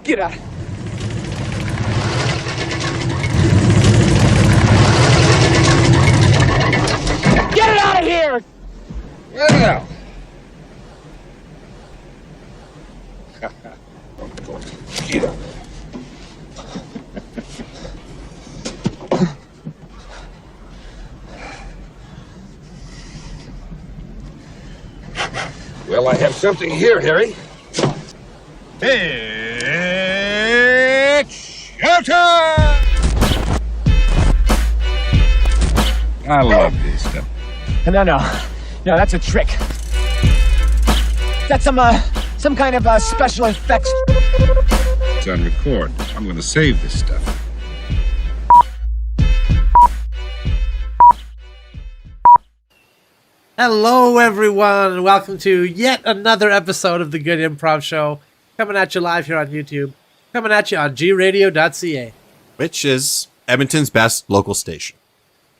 Get out. Get it out of here! Yeah. Well, I have something here, Harry. It's showtime! I love this stuff. No, that's a trick. That's some kind of special effects. It's on record. I'm going to save this stuff. Hello, everyone, and welcome to yet another episode of the Good Improv Show. Coming at you live here on YouTube. Coming at you on gradio.ca. Which is Edmonton's best local station.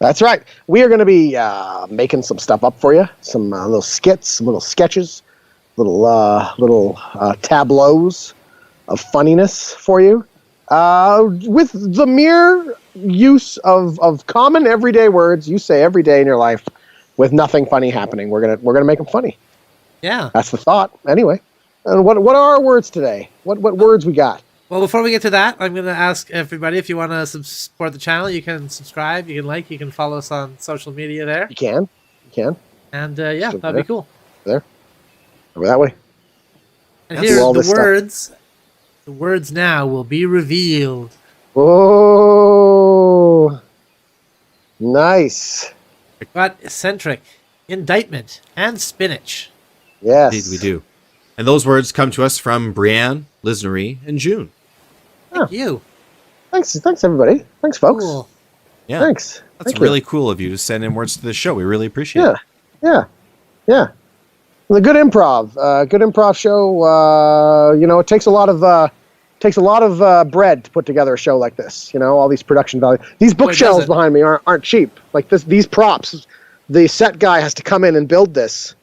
That's right. We are going to be making some stuff up for you. Some little skits, some little sketches, little tableaus of funniness for you. With the mere use of common everyday words you say every day in your life, with nothing funny happening. We're gonna make them funny. Yeah. That's the thought. Anyway, and what are our words today? What words we got? Well, before we get to that, I'm going to ask everybody if you want to support the channel. You can subscribe, you can like, you can follow us on social media there. You can. And yeah, that'd be cool. There. Over that way. And here are the words. The words now will be revealed. Oh, nice. Got eccentric, indictment, and spinach. Yes. Indeed, we do. And those words come to us from Brianne, Liz Marie, and June. Thank you. Thanks everybody. Thanks, folks. Cool. Yeah. Thanks. That's really cool of you to send in words to the show. We really appreciate it. Yeah. The Good Improv show. It takes a lot of bread to put together a show like this. You know, all these production values. These bookshelves behind me aren't cheap. Like these props. The set guy has to come in and build this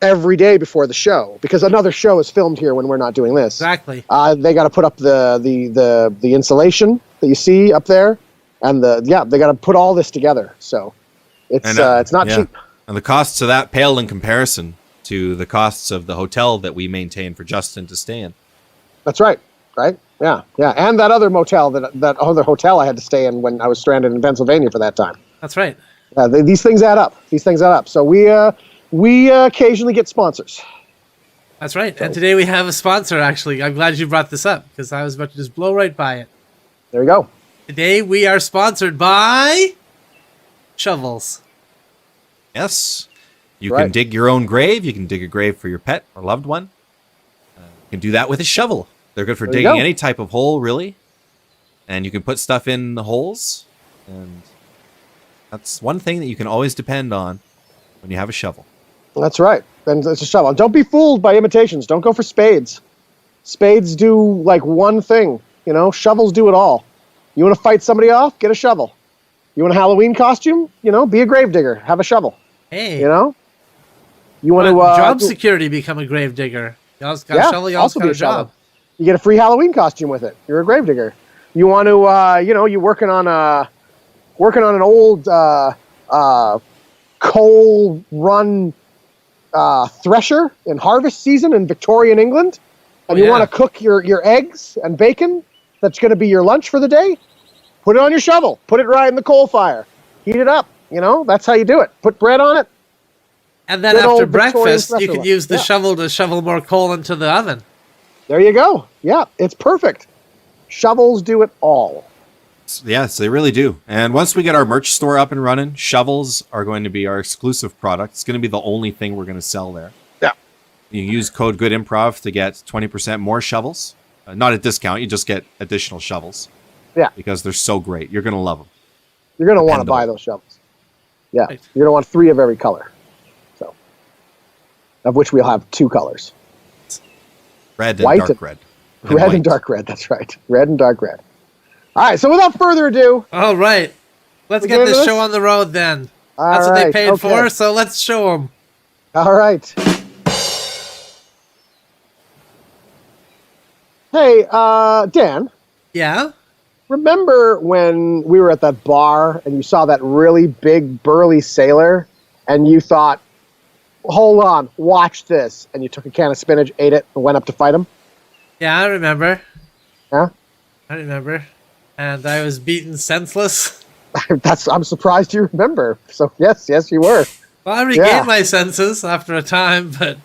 every day before the show because another show is filmed here when we're not doing this. Exactly. They got to put up the insulation that you see up there, and they got to put all this together. So it's not cheap. And the costs of that pale in comparison to the costs of the hotel that we maintain for Justin to stay in. That's right. Right? Yeah. And that other motel, that other hotel I had to stay in when I was stranded in Pennsylvania for that time. That's right. These things add up. So we occasionally get sponsors. That's right. So, and today we have a sponsor, actually. I'm glad you brought this up because I was about to just blow right by it. There you go. Today we are sponsored by shovels. Yes. You can dig your own grave. You can dig a grave for your pet or loved one. You can do that with a shovel. They're good for digging any type of hole, really. And you can put stuff in the holes. And that's one thing that you can always depend on when you have a shovel. That's right. And it's a shovel. Don't be fooled by imitations. Don't go for spades. Spades do like one thing. You know, shovels do it all. You want to fight somebody off? Get a shovel. You want a Halloween costume? You know, be a gravedigger. Have a shovel. Hey. You know? You want to... job security, become a gravedigger. You also got a shovel, you also got a job. You get a free Halloween costume with it. You're a gravedigger. You want to, you're working on an old coal run thresher in harvest season in Victorian England, and you want to cook your eggs and bacon. That's going to be your lunch for the day. Put it on your shovel. Put it right in the coal fire. Heat it up. You know, that's how you do it. Put bread on it. And then after breakfast, you can use the shovel to shovel more coal into the oven. There you go. Yeah, it's perfect. Shovels do it all. Yes, they really do. And once we get our merch store up and running, shovels are going to be our exclusive product. It's going to be the only thing we're going to sell there. Yeah. You use code GoodImprov to get 20% more shovels. Not a discount. You just get additional shovels. Yeah. Because they're so great. You're going to love them. You're going to want to buy those shovels. Yeah. Right. You're going to want 3 of every color. So, of which we'll have 2 colors. Red and dark red. Red and dark red. That's right. Red and dark red. All right. So without further ado. All right. Let's get this show on the road then. That's what they paid for. So let's show them. All right. Hey, Dan, Yeah? remember when we were at that bar and you saw that really big, burly sailor and you thought, hold on, watch this. And you took a can of spinach, ate it, and went up to fight him? Yeah, I remember. Yeah? I remember. And I was beaten senseless. I'm surprised you remember. So, yes, you were. Well, I regained Yeah. my senses after a time, but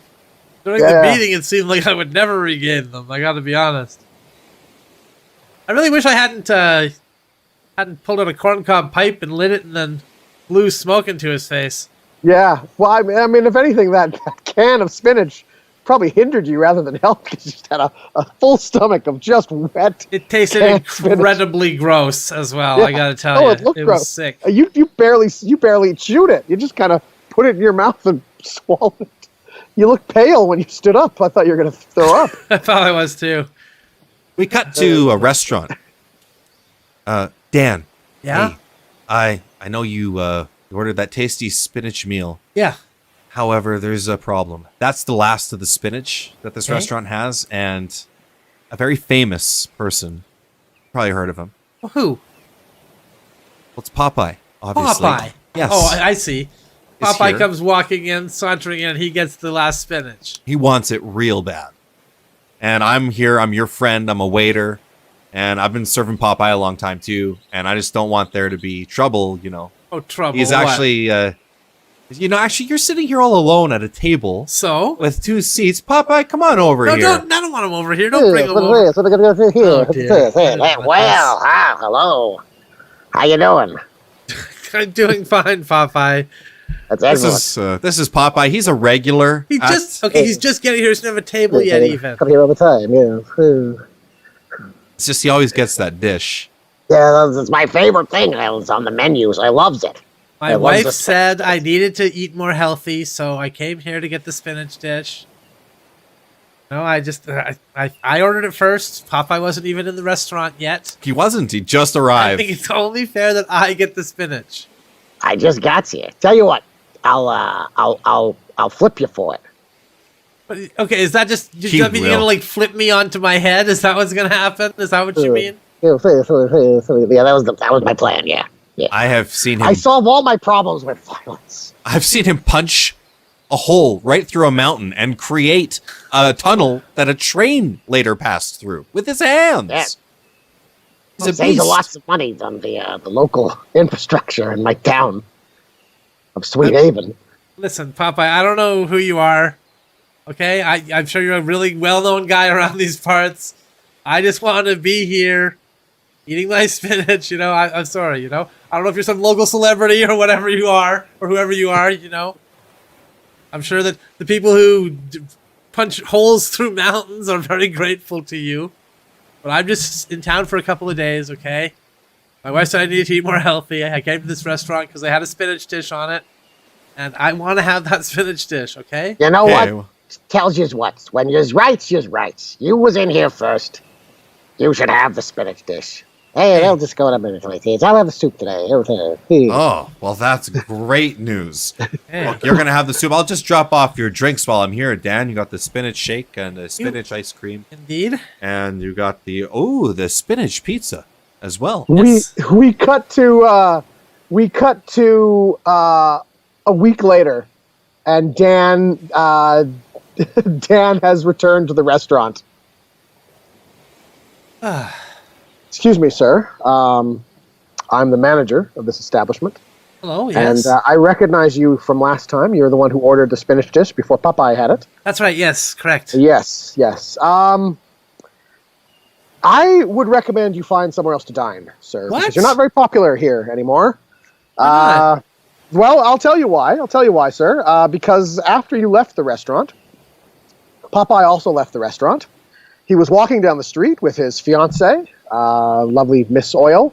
during Yeah. the beating, it seemed like I would never regain them. I gotta be honest. I really wish I hadn't pulled out a corncob pipe and lit it and then blew smoke into his face. Yeah. Well, I mean, if anything, that can of spinach probably hindered you rather than helped because you just had a full stomach of just wet. It tasted canned spinach. incredibly gross as well. Yeah. I gotta tell Oh, you, it looked was gross. sick. You barely chewed it. You just kind of put it in your mouth and swallowed it. You looked pale when you stood up. I thought you were going to throw up. I thought I was too. We cut to a restaurant. Dan. Yeah? Hey, I know you ordered that tasty spinach meal. Yeah. However, there's a problem. That's the last of the spinach that this Okay. restaurant has, and a very famous person. Probably heard of him. Well, who? Well, it's Popeye, obviously. Popeye. Yes. Oh, I see. Is Popeye here. comes walking in, sauntering in, he gets the last spinach. He wants it real bad. And I'm here. I'm your friend. I'm a waiter. And I've been serving Popeye a long time, too. And I just don't want there to be trouble, you know. Oh, trouble. He's what? actually, actually, you're sitting here all alone at a table So? with 2 seats. Popeye, come on over No, here. I don't want him over here. Don't bring him over. What are we going to do here? Oh, What's dear. this? Hey, Well, hello. How you doing? I'm doing fine, Popeye. That's This excellent. is Popeye. He's a regular. He at- just he's just getting here. He doesn't have a table yet, even. Come here all the time, yeah. It's just he always gets that dish. Yeah, it's my favorite thing. It was on the menus. I loves it. My I love wife this. said I needed to eat more healthy, so I came here to get the spinach dish. No, I ordered it first. Popeye wasn't even in the restaurant yet. He wasn't. He just I arrived. think it's only fair that I get the spinach. I just got here. Tell you what, I'll flip you for it. But, okay, is that just He that mean you're will. gonna like flip me onto my head? Is that what's gonna happen? Is that what you mean? Yeah, that was my plan. Yeah. I have seen him. I solve all my problems with violence. I've seen him punch a hole right through a mountain and create a tunnel that a train later passed through with his hands. Yeah. He's a Saves beast. lots of money on the local infrastructure in my town of Sweet Haven. Listen, Popeye, I don't know who you are. Okay, I'm sure you're a really well-known guy around these parts. I just want to be here, eating my spinach. You know, I'm sorry. You know, I don't know if you're some local celebrity or whatever you are, or whoever you are. You know, I'm sure that the people who punch holes through mountains are very grateful to you. But I'm just in town for a couple of days. Okay, my wife said I needed to eat more healthy. I came to this restaurant because they had a spinach dish on it, and I want to have that spinach dish. Okay. You know Okay, what? Tells you what. When you's right, you's right. You was in here first. You should have the spinach dish. Hey, they'll just go in a minute. I'll have the soup today. Oh, well, that's great news. Yeah. Look, you're going to have the soup. I'll just drop off your drinks while I'm here, Dan. You got the spinach shake and the spinach ice cream. Indeed. And you got the spinach pizza as well. Yes. We cut to a week later, and Dan has returned to the restaurant. Excuse me, sir. I'm the manager of this establishment, Hello. Yes. and I recognize you from last time. You're the one who ordered the spinach dish before Popeye had it. That's right. Yes. Correct. Yes. I would recommend you find somewhere else to dine, sir, What? because you're not very popular here anymore. Why not? Well, I'll tell you why, sir. Because after you left the restaurant, Popeye also left the restaurant. He was walking down the street with his fiancée, lovely Miss Oil,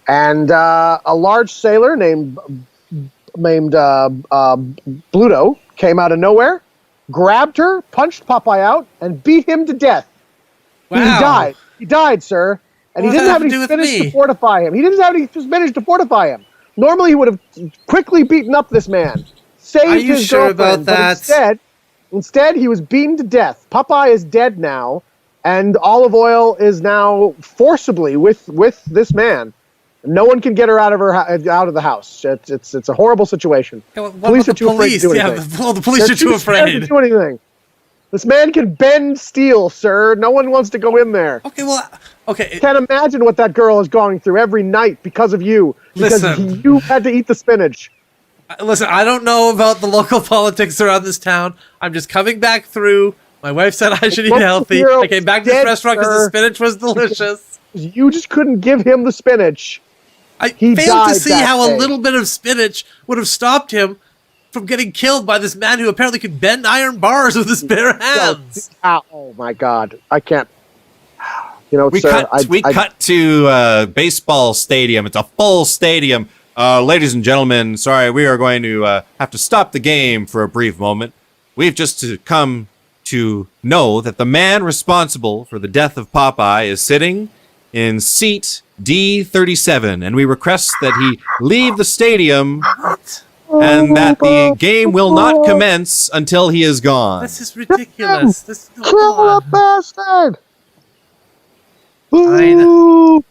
and a large sailor named Bluto came out of nowhere, grabbed her, punched Popeye out, and beat him to death. Wow. He died. He died, sir. And What he does didn't that have have any to do with spinach me? to fortify him. He didn't have any spinach to fortify him. Normally, he would have quickly beaten up this man, saved Are you his sure about girlfriend, but that? instead, he was beaten to death. Popeye is dead now, and olive oil is now forcibly with this man. No one can get her out of the house. It's a horrible situation. Police are too afraid to do anything. Yeah, the police are too afraid to do anything. This man can bend steel, sir. No one wants to go in there. Okay, well, okay. Can't imagine what that girl is going through every night because of you. Because you had to eat the spinach. Listen, I don't know about the local politics around this town. I'm just coming back through. My wife said I should eat healthy. I came back to this restaurant because the spinach was delicious. You just couldn't give him the spinach. I failed to see how a little bit of spinach would have stopped him from getting killed by this man who apparently could bend iron bars with his bare hands. Oh my God. I can't. We cut to baseball stadium. It's a full stadium. Ladies and gentlemen, sorry, we are going to have to stop the game for a brief moment. We've just come to know that the man responsible for the death of Popeye is sitting in seat D37, and we request that he leave the stadium and that the game will not commence until he is gone. This is ridiculous. Kill the bastard! Fine.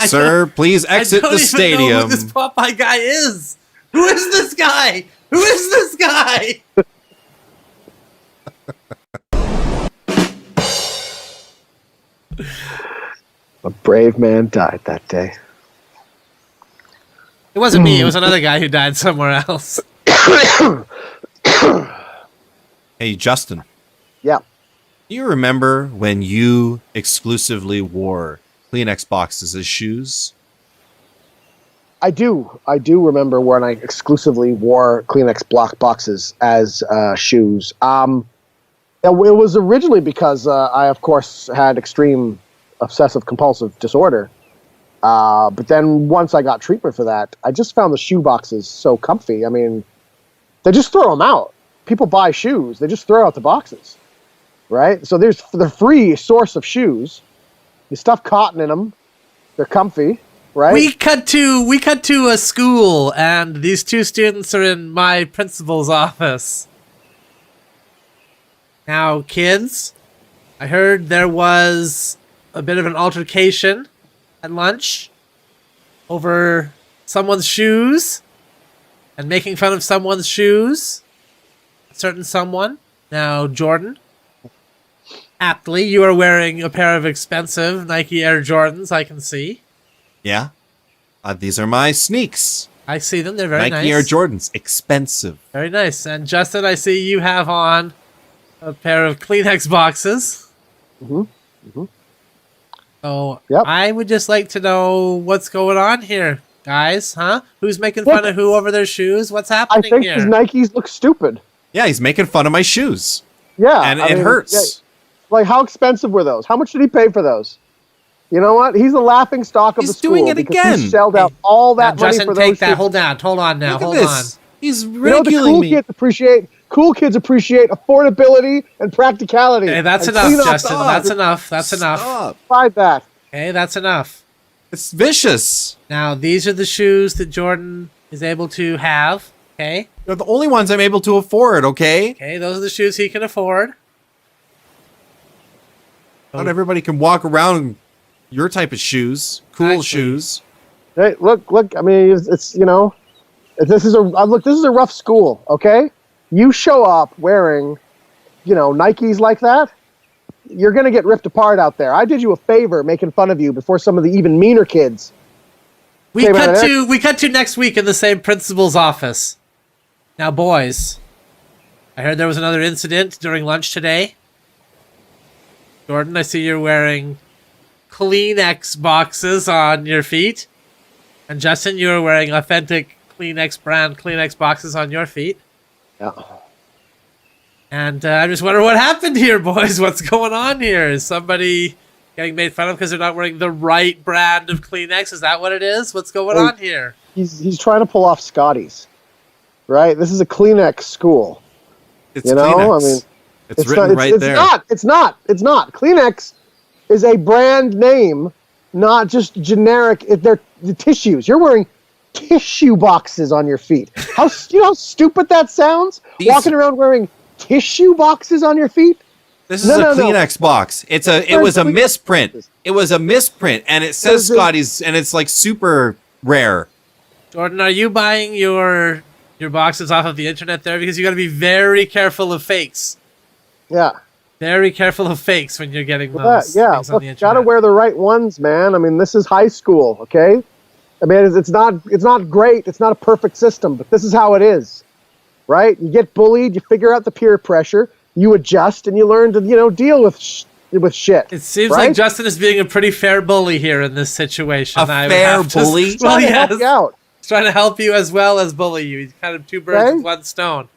Sir, please exit the stadium. I don't even know who this Popeye guy is. Who is this guy? Who is this guy? A brave man died that day. It wasn't me. It was another guy who died somewhere else. Hey, Justin. Yeah. Do you remember when you exclusively wore Kleenex boxes as shoes? I do remember when I exclusively wore Kleenex block boxes as shoes. It was originally because I, of course, had extreme obsessive compulsive disorder. But then once I got treatment for that, I just found the shoe boxes so comfy. I mean, they just throw them out. People buy shoes. They just throw out the boxes, right? So there's the free source of shoes. You stuff cotton in them. They're comfy, right? We cut to a school, and these two students are in my principal's office. Now, kids, I heard there was a bit of an altercation at lunch over someone's shoes and making fun of someone's shoes. A certain someone. Now, Jordan, aptly, you are wearing a pair of expensive Nike Air Jordans, I can see. Yeah. These are my sneaks. I see them. They're very nice. Nike Air Jordans. Expensive. Very nice. And Justin, I see you have on a pair of Kleenex boxes. Mm-hmm. Mm-hmm. So Yep. I would just like to know what's going on here, guys. Huh? Who's making fun of who over their shoes? What's I happening think here? his Nikes look stupid. Yeah, he's making fun of my shoes. Yeah. And I it mean, hurts. yeah, like, how expensive were those? How much did he pay for those? You know what? He's the laughing stock of He's the school. doing it because again. He shelled out all that Now, money Justin, for take those that. shoes. Hold on now. Look at Hold this. on. He's You know, the ridiculing me. cool kids appreciate affordability and practicality. Okay, that's and enough, clean up Justin. stuff. That's enough. That's enough. Stop. Tried that. Okay, that's enough. It's vicious. Now, these are the shoes that Jordan is able to have. Okay? They're the only ones I'm able to afford, okay? Okay, those are the shoes he can afford. Not everybody can walk around in your type of shoes. Cool Exactly. Hey, shoes. look. I mean, it's you know, this is a rough school. Okay, you show up wearing, Nikes like that, you're gonna get ripped apart out there. I did you a favor making fun of you before some of the even meaner kids. We cut to next week in the same principal's office. Now, boys, I heard there was another incident during lunch today. Jordan, I see you're wearing Kleenex boxes on your feet. And Justin, you're wearing authentic Kleenex brand Kleenex boxes on your feet. Yeah. And I just wonder what happened here, boys. What's going on here? Is somebody getting made fun of because they're not wearing the right brand of Kleenex? Is that what it is? What's going on here? He's trying to pull off Scotty's, right? This is a Kleenex school. It's Kleenex. I mean, it's written right there. It's not. Kleenex is a brand name, not just generic. They're the tissues. You're wearing tissue boxes on your feet. How stupid that sounds? Walking around wearing tissue boxes on your feet? This is a Kleenex box. It was a misprint. It was a misprint, and it says Scotty's, and it's like super rare. Jordan, are you buying your boxes off of the internet there? Because you got to be very careful of fakes. Yeah. Very careful of fakes when you're getting those Yeah. things on Look, the internet. gotta wear the right ones, man. I mean, this is high school, okay? I mean, it's not great. It's not a perfect system, but this is how it is, right? You get bullied, you figure out the peer pressure, you adjust, and you learn to, deal with shit. It seems right? like Justin is being a pretty fair bully here in this situation. A fair bully? Well, Trying to yes. help you out. He's trying to help you as well as bully you. He's kind of two birds with one stone.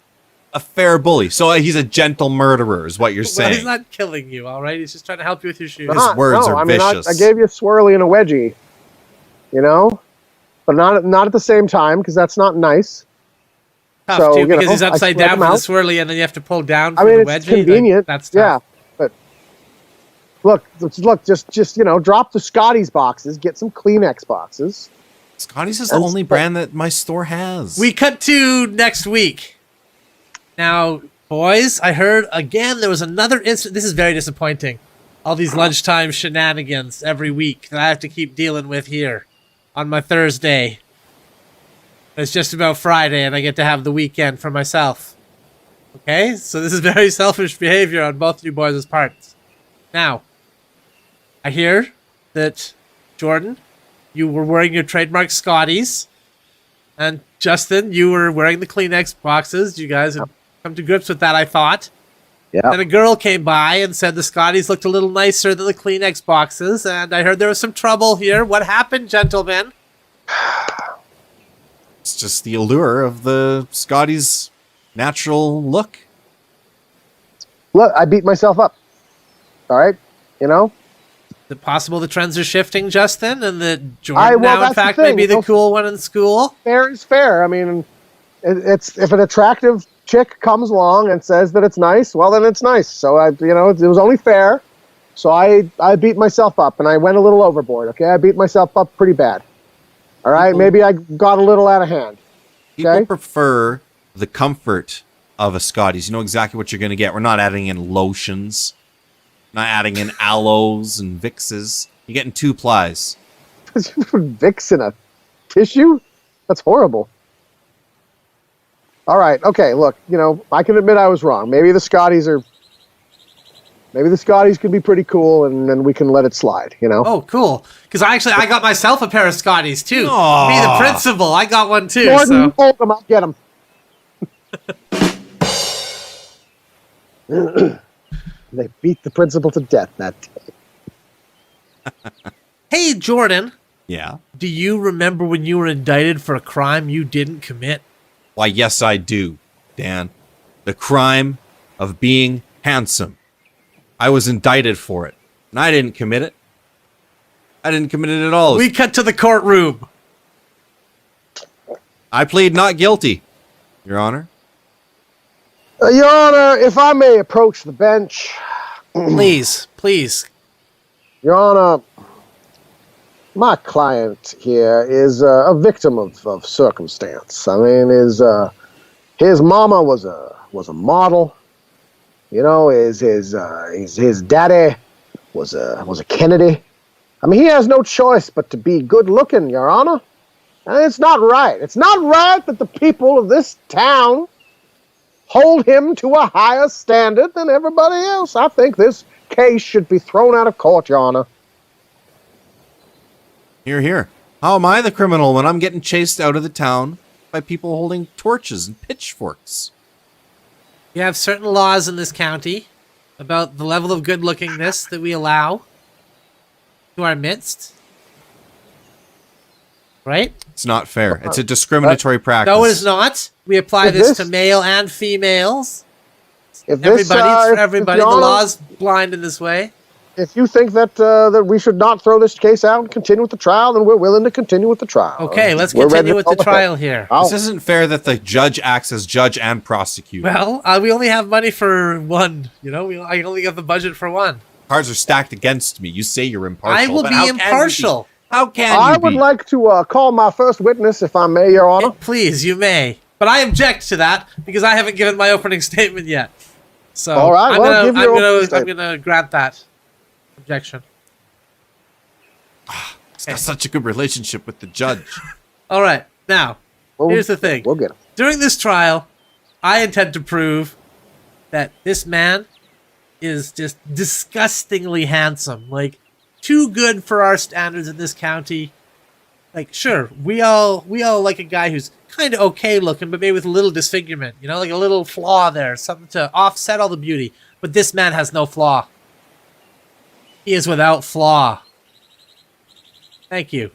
A fair bully. So he's a gentle murderer, is what you're Well, saying. he's not killing you, all right? He's just trying to help you with your shoes. His words are vicious. I gave you a swirly and a wedgie, but not at the same time because that's not nice. Tough, so, too, because he's upside down for the out. swirly, and then you have to pull down for I mean, the it's wedgie. convenient. That's tough. Yeah, but look, just drop the Scotty's boxes, get some Kleenex boxes. Scotty's is the only brand that my store has. We cut to next week. Now, boys, I heard again there was another incident. This is very disappointing. All these lunchtime shenanigans every week that I have to keep dealing with here on my Thursday. It's just about Friday, and I get to have the weekend for myself. Okay? So this is very selfish behavior on both of you boys' parts. Now, I hear that, Jordan, you were wearing your trademark Scotties, and Justin, you were wearing the Kleenex boxes. You guys had come to grips with that, I thought. Yeah. Then a girl came by and said the Scotties looked a little nicer than the Kleenex boxes, and I heard there was some trouble here. What happened, gentlemen? It's just the allure of the Scotty's natural look. Look, I beat myself up. All right, Is it possible the trends are shifting, Justin, and that Jordan now, in fact, may be the cool one in school? Fair is fair. I mean, it's if an attractive chick comes along and says that it's nice, well, then it's nice. So it was only fair. So I beat myself up, and I went a little overboard. Okay, I beat myself up pretty bad. All right, maybe I got a little out of hand. People prefer the comfort of a Scotty's. You know exactly what you're going to get. We're not adding in lotions, not adding in aloes and Vicks. You're getting 2 plies. Vicks in a tissue? That's horrible. All right, okay, look, I can admit I was wrong. Maybe the Scotties could be pretty cool, and then we can let it slide, Oh, cool. Because I got myself a pair of Scotties, too. Aww. Me, the principal, I got one, too. Jordan, So. hold them, I'll get them. They beat the principal to death that day. Hey, Jordan, Yeah. do you remember when you were indicted for a crime you didn't commit? Why, yes, I do, Dan. The crime of being handsome. I was indicted for it, and I didn't commit it. I didn't commit it at all. We cut to the courtroom. I plead not guilty, Your Honor. Your Honor, if I may approach the bench. Please. Your Honor, my client here is a victim of circumstance. I mean, his mama was a model. His daddy was a Kennedy. I mean, he has no choice but to be good looking, Your Honor. And it's not right. It's not right that the people of this town hold him to a higher standard than everybody else. I think this case should be thrown out of court, Your Honor. Here, here. How am I the criminal when I'm getting chased out of the town by people holding torches and pitchforks? You have certain laws in this county about the level of good-lookingness that we allow to our midst. Right? It's not fair. It's a discriminatory practice. No, it is not. We apply this to male and females. Everybody, it's for everybody. The law's blind in this way. If you think that we should not throw this case out and continue with the trial, then we're willing to continue with the trial. Okay, let's continue with the trial here. This isn't fair that the judge acts as judge and prosecutor. Well, we only have money for one. I only got the budget for one. Cards are stacked against me. You say you're impartial. I will be impartial. How can you I would like to call my first witness, if I may, Your Honor. Please, you may. But I object to that because I haven't given my opening statement yet. So All right, well, give your own I'm statement. gonna grant that objection. He's got such a good relationship with the judge. All right, now Well, here's the thing. We'll get him. During this trial, I intend to prove that this man is just disgustingly handsome. Like, too good for our standards in this county. Like, sure, we all like a guy who's kind of okay looking, but maybe with a little disfigurement, you know, like a little flaw there, something to offset all the beauty. But this man has no flaw. He is without flaw. Thank you.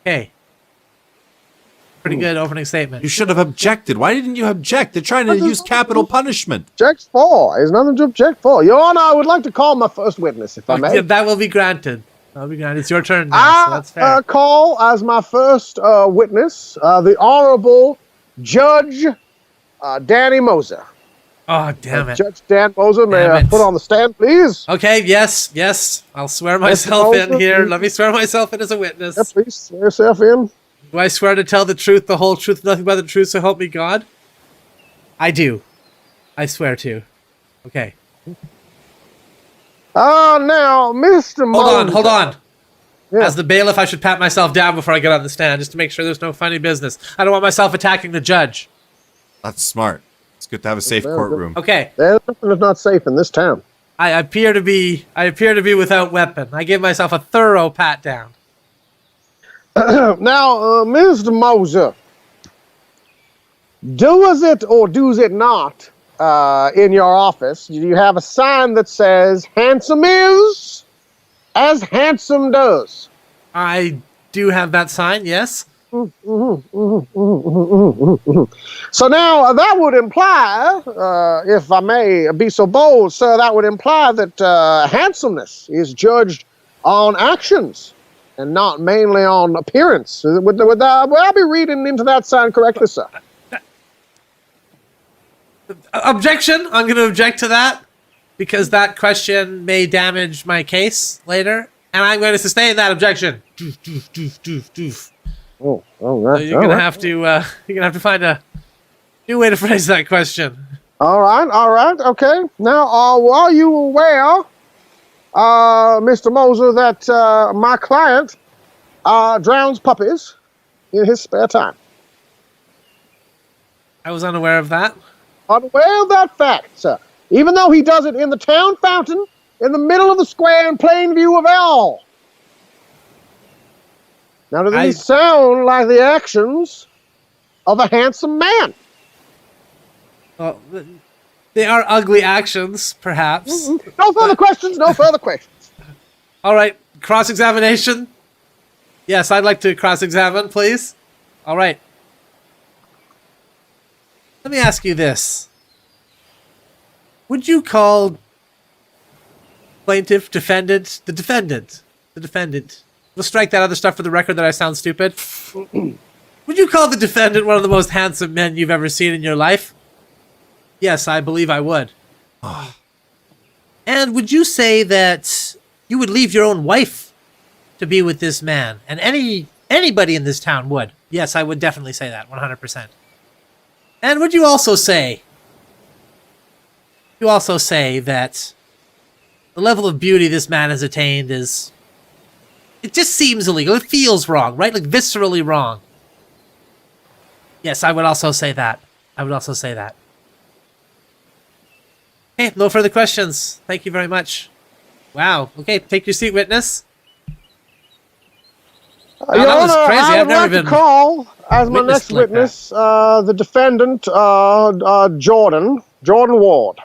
Okay. Pretty good opening statement. You should have objected. Why didn't you object? They're trying to use capital punishment. Object for. There's nothing to object for. Your Honor, I would like to call my first witness, if I may. Yeah, that will be granted. That'll be granted. It's your turn now, so that's fair. I call as my first witness the Honorable Judge Danny Moser. Oh, damn it. Judge Dan Moser, may Damn I it. put on the stand, please? Okay, yes. I'll swear myself in Moser, here. please. Let me swear myself in as a witness. Yeah, please, swear yourself in. Do I swear to tell the truth, the whole truth, nothing but the truth, so help me God? I do. I swear to. Okay. Now, Mr. Moser. Hold on. Yeah. As the bailiff, I should pat myself down before I get on the stand, just to make sure there's no funny business. I don't want myself attacking the judge. That's smart. It's good to have a safe Very good. courtroom. Okay. There's nothing that's not safe in this town. I appear to be without weapon. I give myself a thorough pat down. Now, Mr. Moser, does it or does it not in your office, do you have a sign that says, handsome is as handsome does? I do have that sign, yes. So now that would imply, if I may be so bold, sir, that would imply that handsomeness is judged on actions and not mainly on appearance. Would I be reading into that sign correctly, sir? Objection! I'm going to object to that because that question may damage my case later, and I'm going to sustain that objection. Doof. Oh, all So right. you're gonna have to find a new way to phrase that question. All right, okay. Now, are you aware, Mr. Moser, that my client drowns puppies in his spare time? I was unaware of that. Unaware of that fact, sir. Even though he does it in the town fountain, in the middle of the square, in plain view of all. Now, do these sound like the actions of a handsome man? Well, they are ugly actions, perhaps. No further questions, no further questions. All right, cross-examination. Yes, I'd like to cross-examine, please. All right. Let me ask you this. Would you call plaintiff, defendant, the defendant? We'll strike that other stuff for the record that I sound stupid. Would you call the defendant one of the most handsome men you've ever seen in your life? Yes, I believe I would. And would you say that you would leave your own wife to be with this man? And anybody in this town would. Yes, I would definitely say that, 100%. And would you also say that the level of beauty this man has attained is... It just seems illegal. It feels wrong, right? Like viscerally wrong. Yes, I would also say that. Okay, no further questions. Thank you very much. Wow. Okay, take your seat, witness. Your that was Honor, crazy. I I've would never like to been call as my witnessed next like witness the defendant, Jordan Ward.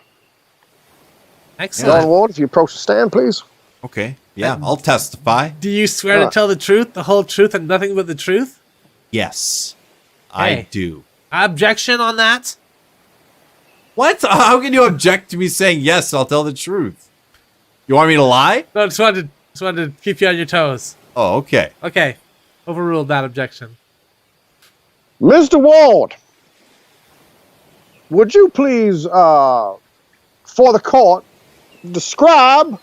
Excellent. Jordan Ward, if you approach the stand, please. Okay. Yeah, I'll testify. Do you swear to tell the truth, the whole truth, and nothing but the truth? Yes, Hey. I do. Objection on that? What? How can you object to me saying yes? I'll tell the truth. You want me to lie? No, just wanted to keep you on your toes. Oh, okay. Okay. Overruled that objection. Mr. Ward, would you please, for the court, describe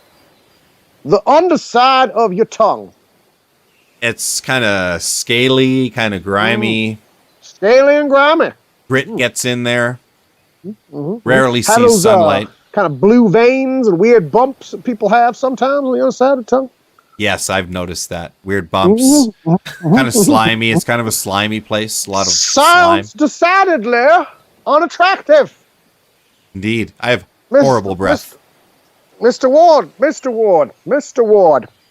the underside of your tongue? It's kind of scaly, kind of grimy. Scaly and grimy. Grit gets in there. Rarely Have sees those sunlight. kind of blue veins and weird bumps that people have sometimes on the other side of the tongue. Yes, I've noticed that. Weird bumps. Kind of slimy. It's kind of a slimy place. A lot of slime. Sounds decidedly unattractive. Indeed. I have Miss- horrible breath. Mr. Ward.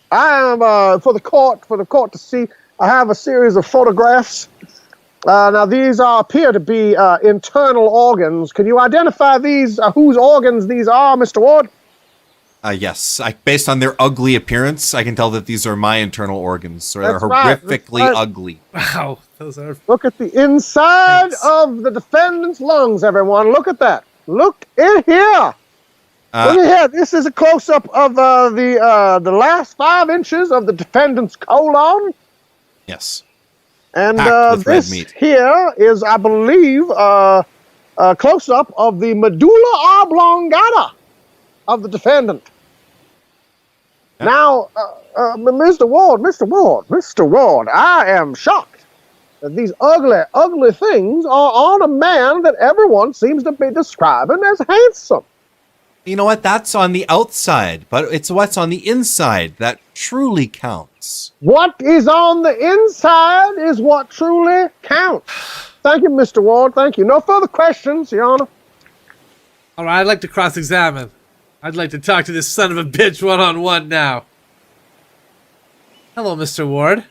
I am for the court to see. I have a series of photographs. Now these appear to be internal organs. Can you identify these? Whose organs these are, Mr. Ward? Yes. Based on their ugly appearance, I can tell that these are my internal organs. So they're That's right, horrifically that's right. ugly. Wow, those are. Look at the inside Thanks. of the defendant's lungs, everyone. Look at that. Look in here. Look at here. This is a close-up of the last 5 inches of the defendant's colon. Yes. And Packed with red this meat. here is, I believe, a close-up of the medulla oblongata of the defendant. Yeah. Now, Mr. Ward, I am shocked that these ugly things are on a man that everyone seems to be describing as handsome. You know what? That's on the outside, but it's what's on the inside that truly counts. What is on the inside is what truly counts. Thank you, Mr. Ward. Thank you. No further questions, Your Honor. All right, I'd like to cross-examine. I'd like to talk to this son of a bitch one-on-one now. Hello, Mr. Ward.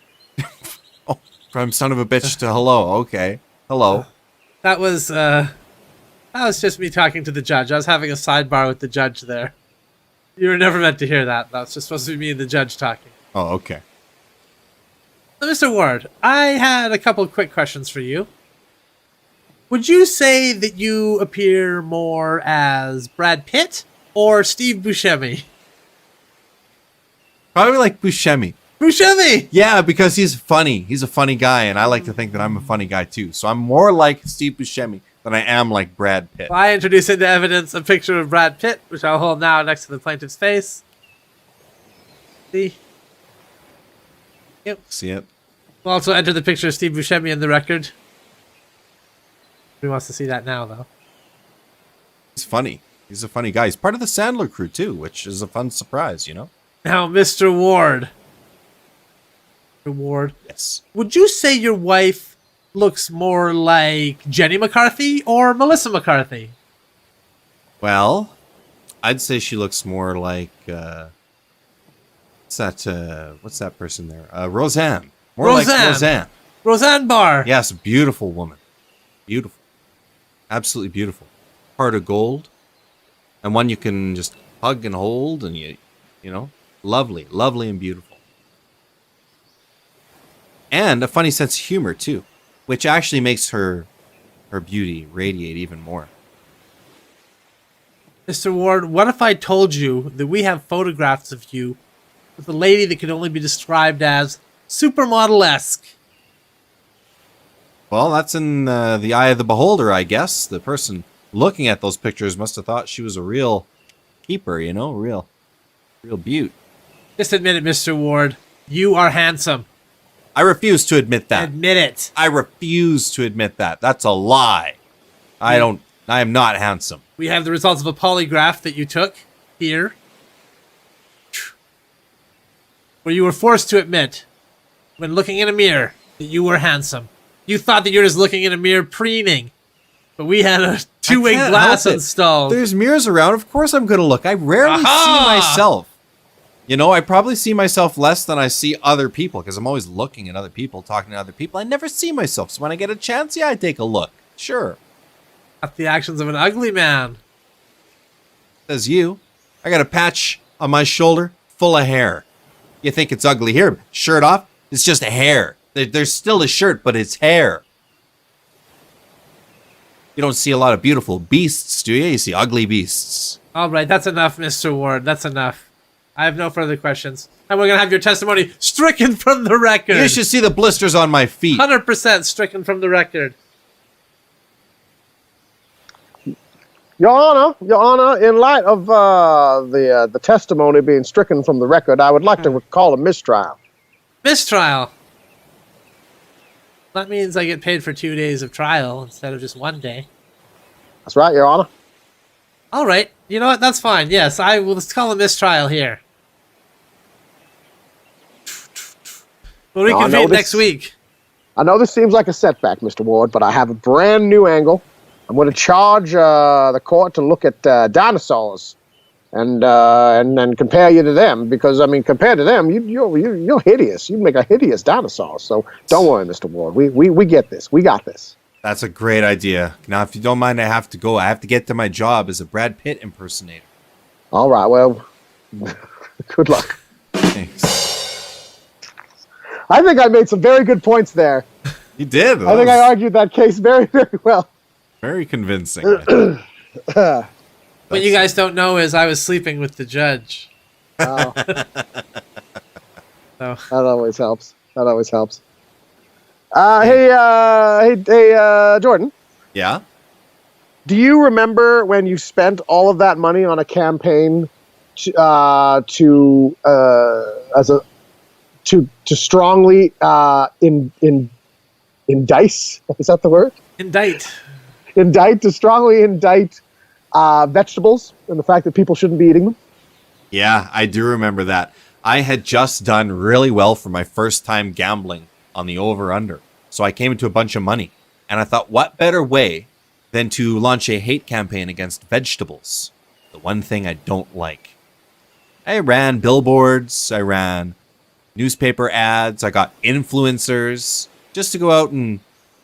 From son of a bitch to hello. Okay. Hello. That was just me talking to the judge. I was having a sidebar with the judge there. You were never meant to hear that. That was just supposed to be me and the judge talking. Oh, okay. So, Mr. Ward, I had a couple quick questions for you. Would you say that you appear more as Brad Pitt or Steve Buscemi? Probably like Buscemi. Buscemi! Yeah, because he's funny. He's a funny guy, and I like to think that I'm a funny guy too. So I'm more like Steve Buscemi than I am like Brad Pitt. I introduce into evidence a picture of Brad Pitt, which I'll hold now next to the plaintiff's face. See? Yep. See it? We'll also enter the picture of Steve Buscemi in the record. Who wants to see that now, though? He's funny. He's a funny guy. He's part of the Sandler crew too, which is a fun surprise, you know? Now, Mr. Ward. Mr. Ward. Yes. Would you say your wife looks more like Jenny McCarthy or Melissa McCarthy? Well, I'd say she looks more like what's that person there? Roseanne. More like Roseanne. Roseanne. Roseanne Barr. Yes, beautiful woman. Beautiful. Absolutely beautiful. Heart of gold. And one you can just hug and hold and you know, lovely, lovely and beautiful. And a funny sense of humor too, which actually makes her beauty radiate even more. Mr. Ward, what if I told you that we have photographs of you with a lady that could only be described as supermodel-esque? Well, that's in the eye of the beholder, I guess. The person looking at those pictures must have thought she was a real keeper, you know, real beaut. Just admit it, Mr. Ward. You are handsome. I refuse to admit that. Admit it. I refuse to admit that. That's a lie. I am not handsome. We have the results of a polygraph that you took here, where you were forced to admit, when looking in a mirror, that you were handsome. You thought that you were just looking in a mirror preening, but we had a two-way I can't glass help it. installed. There's mirrors around. Of course I'm going to look. I rarely see myself. You know, I probably see myself less than I see other people because I'm always looking at other people, talking to other people. I never see myself. So when I get a chance, yeah, I take a look. Sure. Not the actions of an ugly man. Says you. I got a patch on my shoulder full of hair. You think it's ugly here? Shirt off? It's just hair. There's still a shirt, but it's hair. You don't see a lot of beautiful beasts, do you? You see ugly beasts. All right, that's enough, Mr. Ward. That's enough. I have no further questions. And we're going to have your testimony stricken from the record. You should see the blisters on my feet. 100% stricken from the record. Your Honor, in light of the testimony being stricken from the record, I would like to call a mistrial. Mistrial. That means I get paid for 2 days of trial instead of just 1 day. That's right, Your Honor. All right. You know what? That's fine. Yes, I will. Let's call a mistrial here. We'll No, I know reconvene this- next week. I know this seems like a setback, Mr. Ward, but I have a brand new angle. I'm going to charge the court to look at dinosaurs and then compare you to them, because I mean, compared to them, you're hideous. You make a hideous dinosaur. So don't worry, Mr. Ward. We get this. We got this. That's a great idea. Now, if you don't mind, I have to go. I have to get to my job as a Brad Pitt impersonator. All right. Well, good luck. Thanks. I think I made some very good points there. You did. I think I argued that case very, very well. Very convincing. I think. What you guys don't know is I was sleeping with the judge. Oh, So that always helps. That always helps. Hey, Jordan. Yeah. Do you remember when you spent all of that money on a campaign to strongly indice? Is that the word? indict. To strongly indict vegetables and the fact that people shouldn't be eating them? Yeah, I do remember that. I had just done really well for my first time gambling on the over-under. So I came into a bunch of money. And I thought, what better way than to launch a hate campaign against vegetables? The one thing I don't like. I ran billboards. I ran newspaper ads. I got influencers just to go out and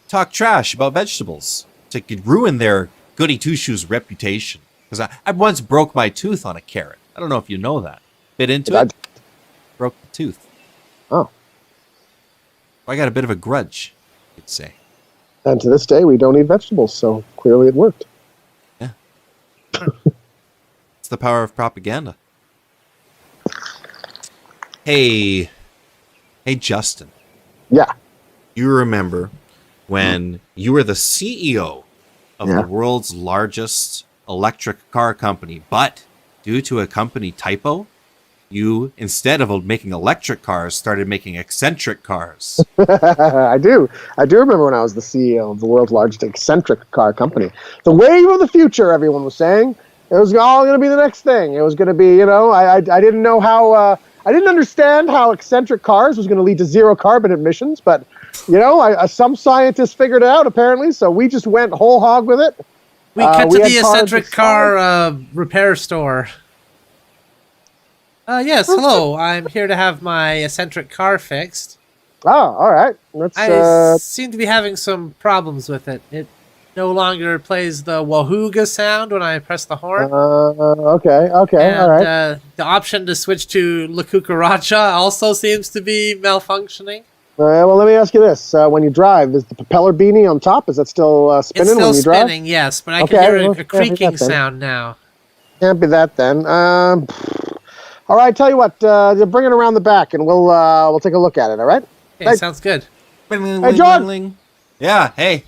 talk trash about vegetables. To ruin their goody two-shoes reputation. Because I once broke my tooth on a carrot. I don't know if you know that. Bit into it, broke the tooth. Oh. I got a bit of a grudge, you'd say. And to this day, we don't eat vegetables, so clearly it worked. Yeah. It's the power of propaganda. Hey, Justin. Yeah. You remember when you were the CEO of Yeah. the world's largest electric car company, but due to a company typo, you, instead of making electric cars, started making eccentric cars. I do remember when I was the CEO of the world's largest eccentric car company. The wave of the future, everyone was saying. It was all going to be the next thing. It was going to be, I didn't know how, I didn't understand how eccentric cars was going to lead to zero carbon emissions, but, some scientists figured it out, apparently, so we just went whole hog with it. We cut we to had the cars eccentric that car repair store. Yes, hello. I'm here to have my eccentric car fixed. Oh, all right. Let's, I seem to be having some problems with it. It no longer plays the wahooga sound when I press the horn. okay, all and, right. The option to switch to La Cucaracha also seems to be malfunctioning. Well, let me ask you this. When you drive, is the propeller beanie on top? Is that still spinning It's still when you drive? spinning, yes, but I Okay, can hear well, a yeah, creaking that's it. sound now. Can't be that then. All right, tell you what. Bring it around the back, and we'll take a look at it. All right? Okay, Hey. sounds good. Hey, John. Yeah, hey.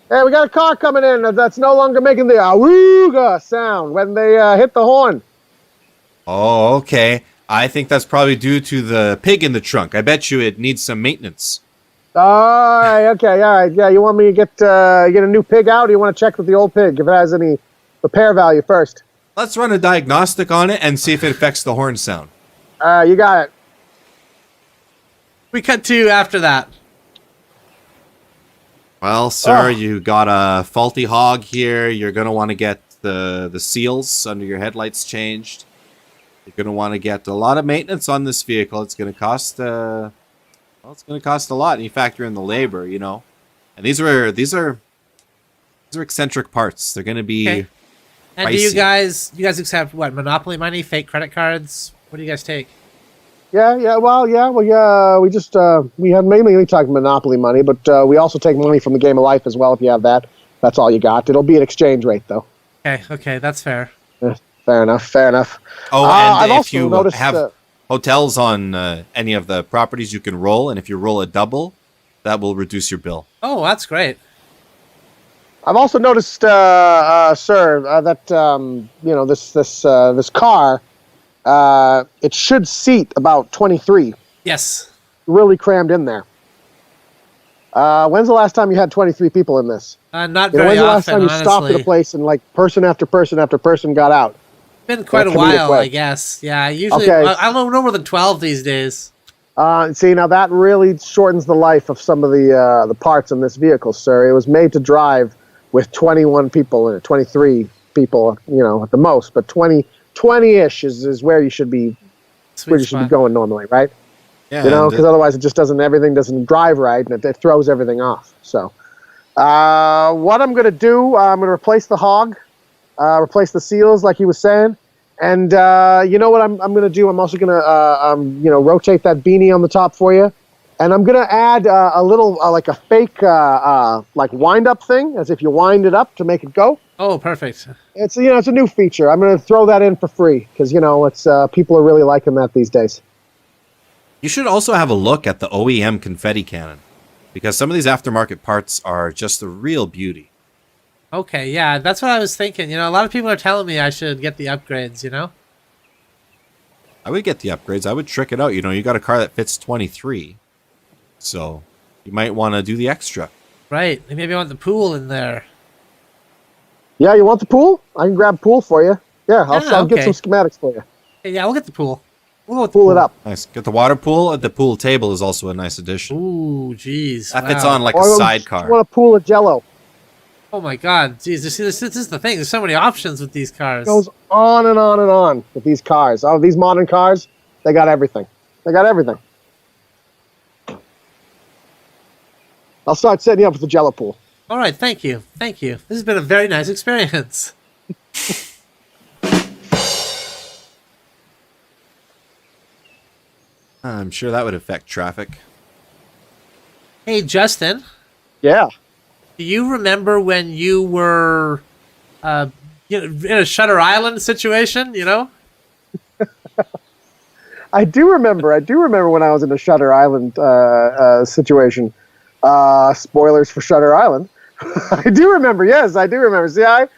Hey, we got a car coming in that's no longer making the awooga sound when they hit the horn. Oh, okay. I think that's probably due to the pig in the trunk. I bet you it needs some maintenance. All right, okay, all right. Yeah, you want me to get a new pig out, or you want to check with the old pig if it has any repair value first? Let's run a diagnostic on it and see if it affects the horn sound. You got it. We cut to after that. Well, sir, Oh. you got a faulty hog here. You're going to want to get the seals under your headlights changed. You're going to want to get a lot of maintenance on this vehicle. It's going to cost it's going to cost a lot. And you factor in the labor, And these are eccentric parts. They're going to be Okay. And do you pricey. guys accept what, Monopoly money, fake credit cards? What do you guys take? Yeah. We just we have mainly talking Monopoly money, but we also take money from the Game of Life as well. If you have that, that's all you got. It'll be an exchange rate, though. Okay, that's fair. Fair enough. Oh, I've and if also you noticed, have hotels on any of the properties, you can roll. And if you roll a double, that will reduce your bill. Oh, that's great. I've also noticed, sir, that this car, it should seat about 23. Yes. Really crammed in there. When's the last time you had 23 people in this? Not You know, very when's the last often, time you stopped at a honestly. place and like person after person after person got out? Been quite a comedic while, way. I guess. Yeah, usually Okay. I don't know, no more than 12 these days. See, now that really shortens the life of some of the parts in this vehicle, sir. It was made to drive with 21 people in it, 23 people, you know, at the most, but 20-ish is where you should be, where you should be going normally, right? Yeah, You know, and because otherwise everything doesn't drive right, and it throws everything off. So, what I'm going to do, I'm going to replace the hog, replace the seals, like he was saying. And you know what I'm going to do? I'm also going to, rotate that beanie on the top for you. And I'm going to add a little, like a fake, like wind-up thing, as if you wind it up to make it go. Oh, perfect. It's, it's a new feature. I'm going to throw that in for free because, it's people are really liking that these days. you should also have a look at the OEM confetti cannon, because some of these aftermarket parts are just a real beauty. Okay, yeah, that's what I was thinking. You know, a lot of people are telling me I should get the upgrades, you know? I would get the upgrades. I would trick it out. You know, you got a car that fits 23, so you might want to do the extra. Right. Maybe I want the pool in there. Yeah, you want the pool? I can grab pool for you. Yeah, I'll get okay. some schematics for you. Yeah, we'll get the pool. We'll go with the Pool it up. Nice. Get the water pool. The pool table is also a nice addition. Ooh, jeez. That fits wow. on like a Or you sidecar. want a pool of Jello? Oh my god, jeez, this is the thing. There's so many options with these cars. It goes on and on and on with these cars. Oh, these modern cars, they got everything. They got everything. I'll start setting you up with the Jello pool. All right, thank you. Thank you. This has been a very nice experience. I'm sure that would affect traffic. Hey, Justin, Yeah. do you remember when you were in a Shutter Island situation, you know? I do remember when I was in a Shutter Island situation. Spoilers for Shutter Island. I do remember. Yes, I do remember. See, I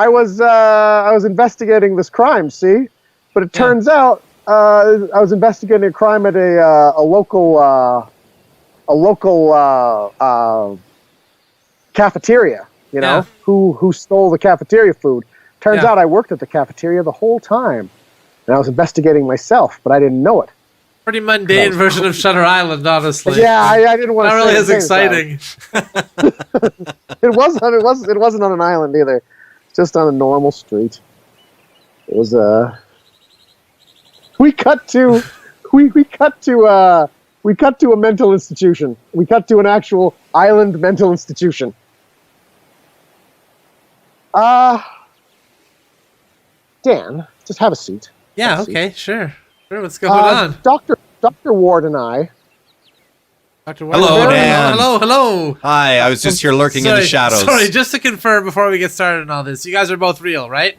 was investigating this crime. See, but it turns out I was investigating a crime at a local cafeteria. You know, who stole the cafeteria food? Turns out I worked at the cafeteria the whole time, and I was investigating myself, but I didn't know it. Pretty mundane version of Shutter Island, honestly. Yeah, I didn't want to. Not really as exciting. It wasn't on an island either. Just on a normal street. It was we cut to a mental institution. We cut to an actual island mental institution. Dan, just have a seat. Yeah, Have a seat. okay, sure. Sure, what's going on? Dr. Ward and I. Dr. Hello, Ward? Dan. Hello. Hi, I was just here lurking in the shadows. Sorry, just to confirm before we get started on all this, you guys are both real, right?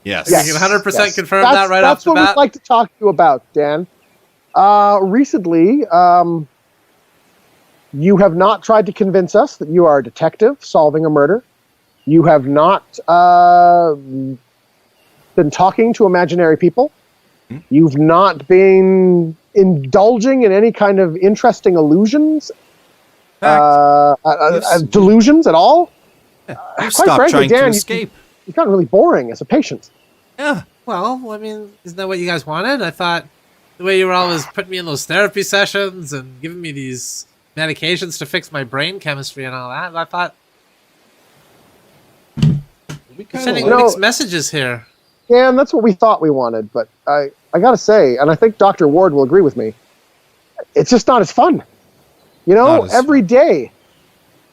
Yes. You can 100% confirm that right off That's the what bat? we'd like to talk to you about, Dan. Recently, you have not tried to convince us that you are a detective solving a murder. You have not been talking to imaginary people. You've not been indulging in any kind of interesting illusions, delusions at all. Stop trying to escape. You've gotten really boring as a patient. Yeah. Well, I mean, isn't that what you guys wanted? I thought the way you were always putting me in those therapy sessions and giving me these medications to fix my brain chemistry and all that, I thought you're sending mixed messages here. Yeah, and that's what we thought we wanted, but I got to say, and I think Dr. Ward will agree with me, it's just not as fun. You know, every day,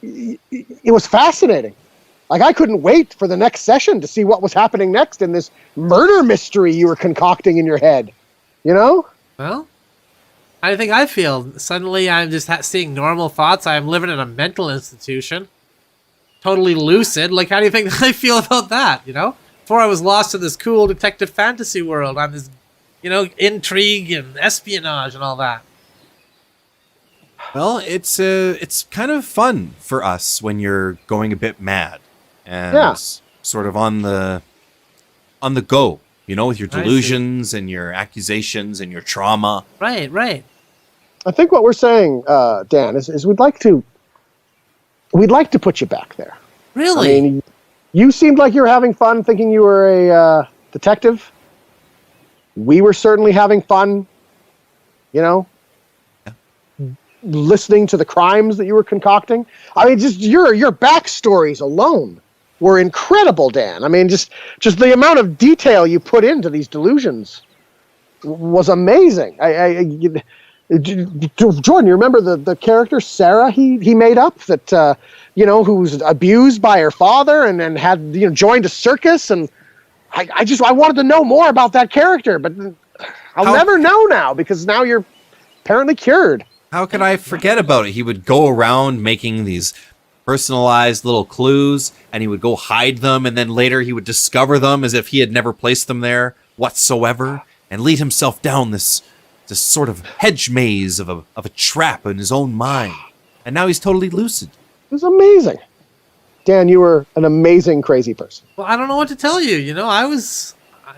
it was fascinating. Like, I couldn't wait for the next session to see what was happening next in this murder mystery you were concocting in your head. You know? Well, I think I feel. Suddenly I'm just seeing normal thoughts. I'm living in a mental institution. Totally lucid. Like, how do you think I feel about that, you know? Before I was lost in this cool detective fantasy world on this, intrigue and espionage and all that. Well, it's kind of fun for us when you're going a bit mad and sort of on the go, with your delusions and your accusations and your trauma. Right. I think what we're saying, Dan, is we'd like to we'd like to put you back there. Really? I mean, you seemed like you were having fun thinking you were a detective. We were certainly having fun, listening to the crimes that you were concocting. I mean, just your backstories alone were incredible, Dan. I mean, just the amount of detail you put into these delusions was amazing. Jordan, you remember the character Sarah he made up that who was abused by her father and then had joined a circus, and I wanted to know more about that character, but I'll never know now because now you're apparently cured. How could I forget about it? He would go around making these personalized little clues, and he would go hide them, and then later he would discover them as if he had never placed them there whatsoever, and lead himself down this sort of hedge maze of a trap in his own mind. And now he's totally lucid. It was amazing. Dan, you were an amazing, crazy person. Well, I don't know what to tell you.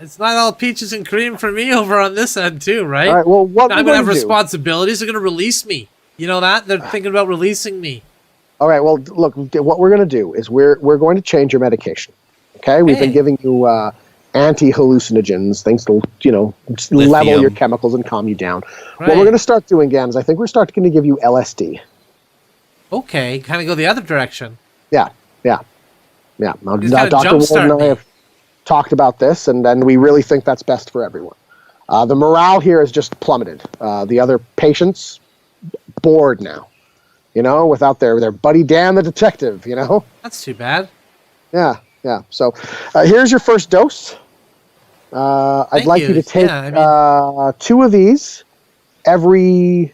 It's not all peaches and cream for me over on this end too, right? All right, well, what I'm we're going to have responsibilities. They're going to release me. You know that? They're thinking about releasing me. All right, well, look, what we're going to do is we're going to change your medication. Okay? We've been giving you anti-hallucinogens, things to, level your chemicals and calm you down. Right. What we're going to start doing, Dan, is I think we're starting to give you LSD. Okay, kind of go the other direction. Yeah. Now, He's Dr. gotta Ward jumpstart and I me. have talked about this, and we really think that's best for everyone. The morale here has just plummeted. The other patients, bored now, without their buddy Dan the detective, That's too bad. Yeah. So here's your first dose. I'd like you to take 2 of these every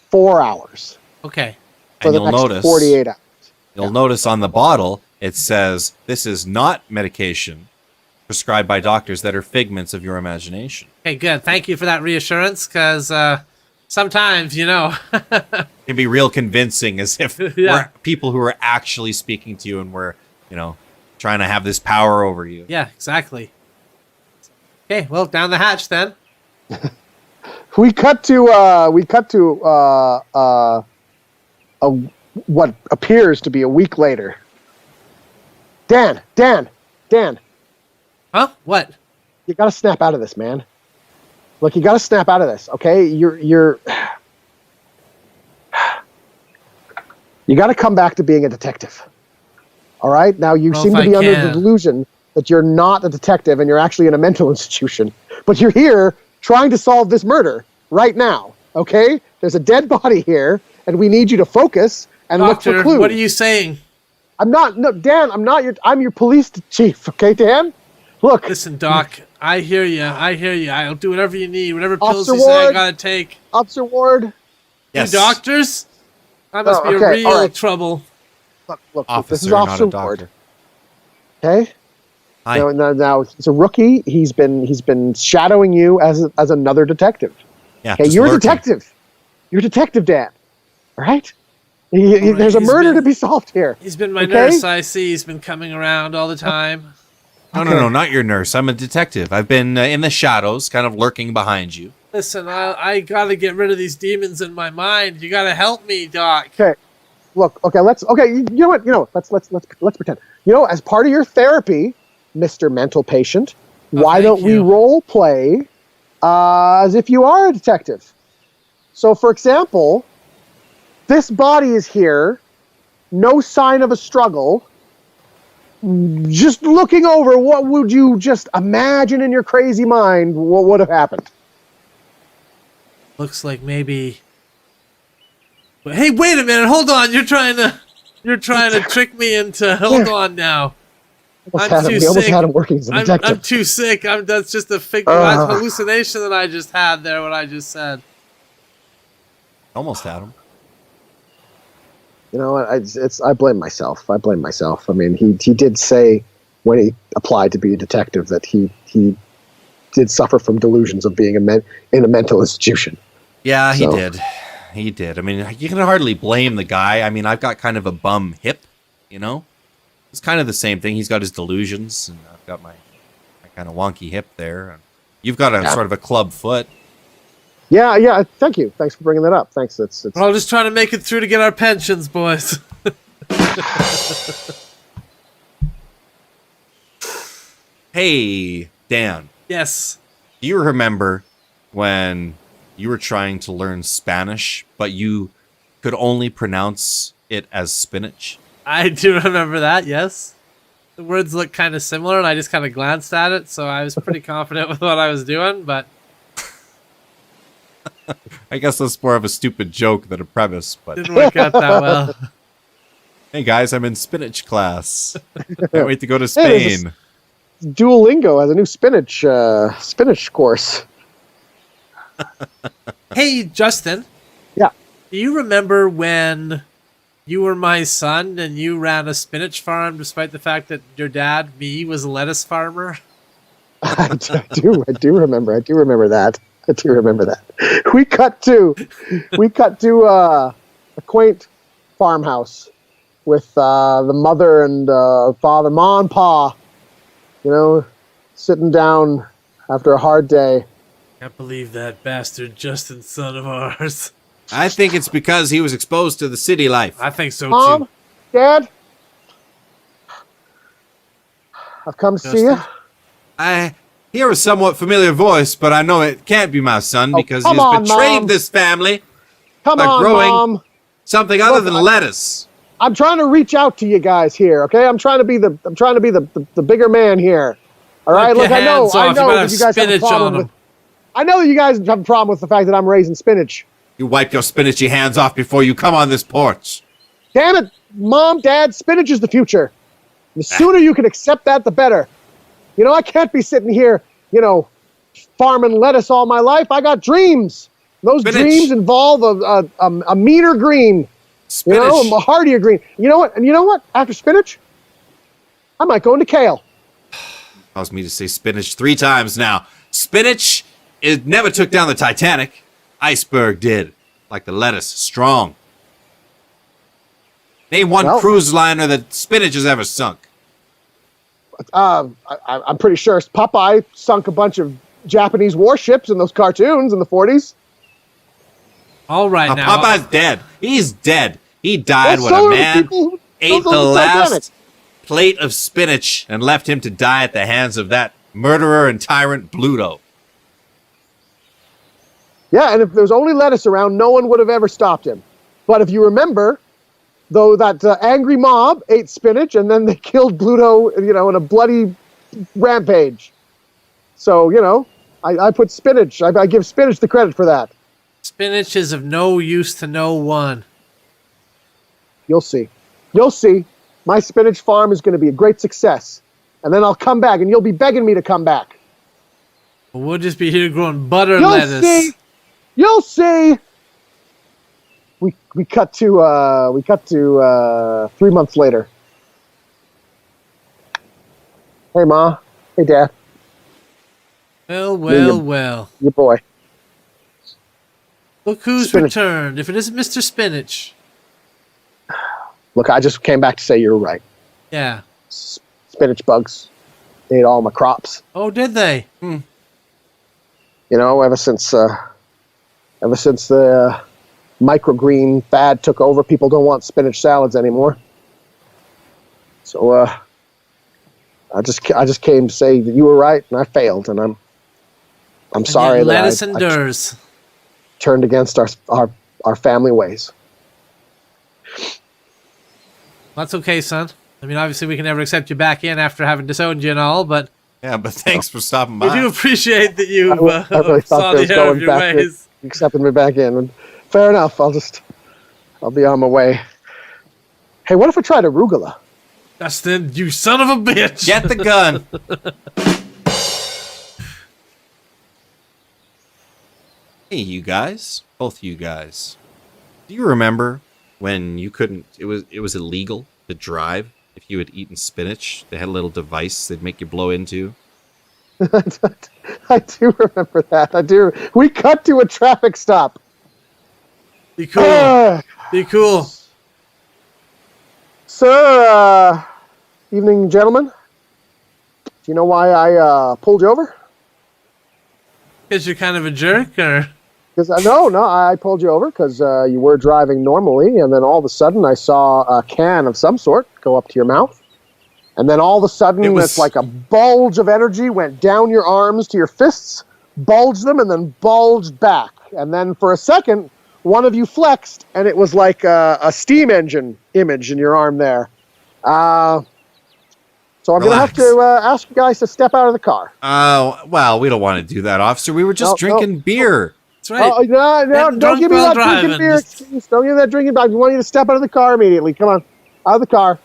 4 hours. Okay. For And the you'll next notice 48 hours. You'll notice on the bottle it says this is not medication prescribed by doctors that are figments of your imagination. Okay, good. Thank you for that reassurance, because sometimes, It can be real convincing as if we're people who are actually speaking to you and we're, trying to have this power over you. Yeah, exactly. Okay, well, down the hatch then. We cut to what appears to be a week later. Dan, Huh? What? you got to snap out of this, man. Look, you got to snap out of this, okay? You got to come back to being a detective. All right? Now, you seem to be under the delusion that you're not a detective and you're actually in a mental institution. But you're here trying to solve this murder right now, okay? There's a dead body here, and we need you to focus and look for clues. What are you saying? Dan, I'm your police chief, okay, Dan? Look. Listen, Doc, I hear you. I'll do whatever you need, whatever pills Officer you say I Ward. gotta take. Officer Ward. Yes. You doctors? I must be okay, real all right. trouble. Look, Officer, this is Officer not a Ward. doctor. Okay? Hi. Now he's a rookie. He's been shadowing you as another detective. Yeah, Okay, just you're a lurking. detective. You're Detective Dan. All right? There's a he's murder been- to be solved here. He's been my Okay? nurse, I see. He's been coming around all the time. No, not your nurse. I'm a detective. I've been in the shadows, kind of lurking behind you. Listen, I gotta get rid of these demons in my mind. You gotta help me, Doc. Okay. Look, okay, you know what? Let's pretend. As part of your therapy, Mr. Mental Patient, why thank don't we you. role play as if you are a detective? So, for example, this body is here, no sign of a struggle. Just looking over, what would you just imagine in your crazy mind what would have happened? Looks like maybe. But hey, wait a minute! Hold on! You're trying to trick me into. Hold on now. We almost had him working as a detective. I'm too sick. That's just a hallucination that I just had there. What I just said. Almost had him. I blame myself. I mean, he did say when he applied to be a detective that he did suffer from delusions of being in a mental institution. Yeah, he So. did. He did. I mean, you can hardly blame the guy. I mean, I've got kind of a bum hip, It's kind of the same thing. He's got his delusions, and I've got my kind of wonky hip there. And you've got a sort of a club foot. Yeah. Thank you. Thanks for bringing that up. Thanks. We're all just trying to make it through to get our pensions, boys. Hey, Dan. Yes. Do you remember when you were trying to learn Spanish, but you could only pronounce it as spinach? I do remember that, yes. The words look kind of similar, and I just kind of glanced at it, so I was pretty confident with what I was doing, but... I guess that's more of a stupid joke than a premise, but... Didn't work out that well. Hey guys, I'm in spinach class. Can't wait to go to Hey, Spain. Duolingo has a new spinach course. Hey, Justin. Yeah. Do you remember when you were my son and you ran a spinach farm despite the fact that your dad, me, was a lettuce farmer? I do remember that. We cut to a quaint farmhouse with the mother and father, Ma and Pa, sitting down after a hard day. Can't believe that bastard Justin, son of ours. I think it's because he was exposed to the city life. I think so Mom, too. Dad, I've come to see you. I hear a somewhat familiar voice, but I know it can't be my son because come he's on, betrayed Mom. this family Come by on, growing Mom. something other Look, than lettuce. I'm trying to reach out to you guys here, okay? I'm trying to be the bigger man here. All right? Look, Look, I know hands off. You better that have you guys have a spinach problem on 'em. with. I know that you guys have a problem with the fact that I'm raising spinach. You wipe your spinachy hands off before you come on this porch. Damn it, Mom, Dad, spinach is the future. The sooner you can accept that, the better. I can't be sitting here, farming lettuce all my life. I got dreams. Those Spinach. dreams involve a meaner green. Spinach. A heartier green. You know what? And you know what? After spinach, I might go into kale. Caused me to say spinach 3 times now. Spinach, it never took down the Titanic. Iceberg did. Like the lettuce, strong. Name one Well- cruise liner that spinach has ever sunk. I'm pretty sure Popeye sunk a bunch of Japanese warships in those cartoons in the 40s. All right, Now, now. Popeye's dead. He's dead. He died Well, when so a are the man people who ate built the the Titanic. last plate of spinach and left him to die at the hands of that murderer and tyrant Bluto. Yeah, and if there's only lettuce around, no one would have ever stopped him. But if you remember, though, that angry mob ate spinach and then they killed Bluto, in a bloody rampage. So, I put spinach. I give spinach the credit for that. Spinach is of no use to no one. You'll see. You'll see. My spinach farm is going to be a great success. And then I'll come back, and you'll be begging me to come back. We'll just be here growing butter You'll lettuce. see. You'll see. We cut to 3 months later. Hey, Ma. Hey, Dad. Well. Your boy. Look who's Spinach. returned. If it isn't Mr. Spinach. Look, I just came back to say you're right. Yeah. Spinach bugs ate all my crops. Oh, did they? Ever since the microgreen fad took over, people don't want spinach salads anymore. So I just came to say that you were right and I failed, and I'm sorry And that lettuce I endures. turned against our family ways. That's okay, son. I mean, obviously we can never accept you back in after having disowned you and all, but Yeah, but thanks for stopping we by. do appreciate that you I really saw thought that the was error of going your back ways. to accepting me back in. Fair enough. I'll be on my way. Hey, what if I tried arugula? Justin, you son of a bitch! Get the gun. Hey, you guys. Both you guys. Do you remember when you couldn't... It was illegal to drive if you had eaten spinach? They had a little device they'd make you blow into. I do remember that. I do. We cut to a traffic stop. Be cool. Be cool. Sir, evening, gentlemen. Do you know why I pulled you over? Because you're kind of a jerk, or... Because I pulled you over because you were driving normally, and then all of a sudden I saw a can of some sort go up to your mouth, and then all of a sudden it's like a bulge of energy went down your arms to your fists, bulged them, and then bulged back, and then for a second one of you flexed, and it was like a steam engine image in your arm there. So I'm going to have to ask you guys to step out of the car. Oh, well, we don't want to do that, officer. We were just drinking beer. That's right. Oh, no, don't give me that drinking beer excuse. Don't give me that drinking beer. I want you to step out of the car immediately. Come on. Out of the car.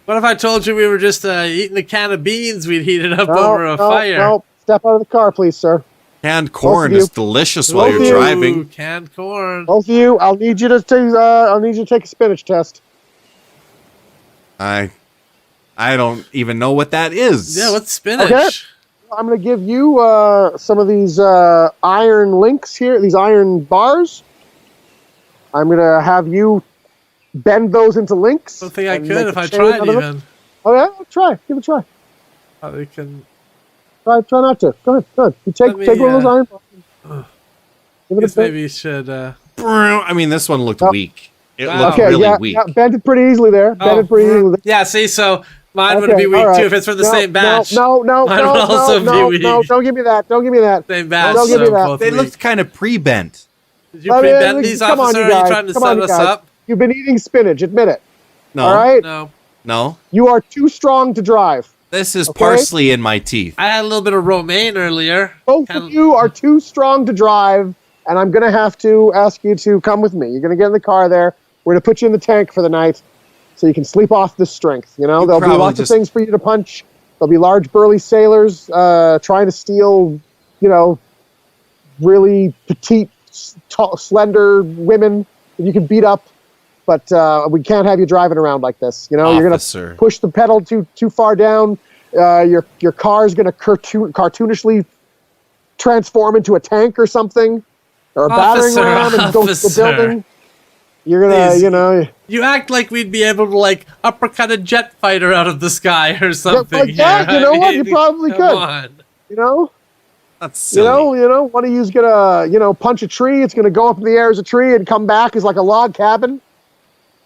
What if I told you we were just eating a can of beans we'd heated up over a fire? No, step out of the car, please, sir. Canned corn is delicious while you're driving. Canned corn. Both of you, I'll need you to take a spinach test. I don't even know what that is. Yeah, what's spinach? Okay. I'm going to give you some of these iron links here, these iron bars. I'm going to have you bend those into links. I don't think I could if I tried even. Oh, yeah? Try. Give it a try. Oh, we can... Try not to. Go ahead. You take one of those iron bars. Give it a maybe you should... I mean, this one looked weak. It looked okay, really weak. Yeah, bend it pretty easily there. Yeah, see, so mine would be weak too if it's from the same batch. No, Mine would also be weak. no, don't give me that. Same batch. Don't give me that. They looked kind of pre-bent. Did you pre-bend these, officer? Are you trying to set us up? You've been eating spinach. Admit it. No. All right? No. You are too strong to drive. This is parsley in my teeth. I had a little bit of romaine earlier. Both of you are too strong to drive, and I'm going to have to ask you to come with me. You're going to get in the car there. We're going to put you in the tank for the night so you can sleep off this strength. There'll be lots of things for you to punch. There'll be large, burly sailors trying to steal, really petite, tall, slender women that you can beat up. But we can't have you driving around like this. You're going to push the pedal too far down. Your car's going to cartoonishly transform into a tank or something, or a battering ram and go to the building. You're gonna, You act like we'd be able to uppercut a jet fighter out of the sky or something. Yeah, you know what? You probably could. That's silly. One of you's gonna, punch a tree. It's gonna go up in the air as a tree and come back as like a log cabin.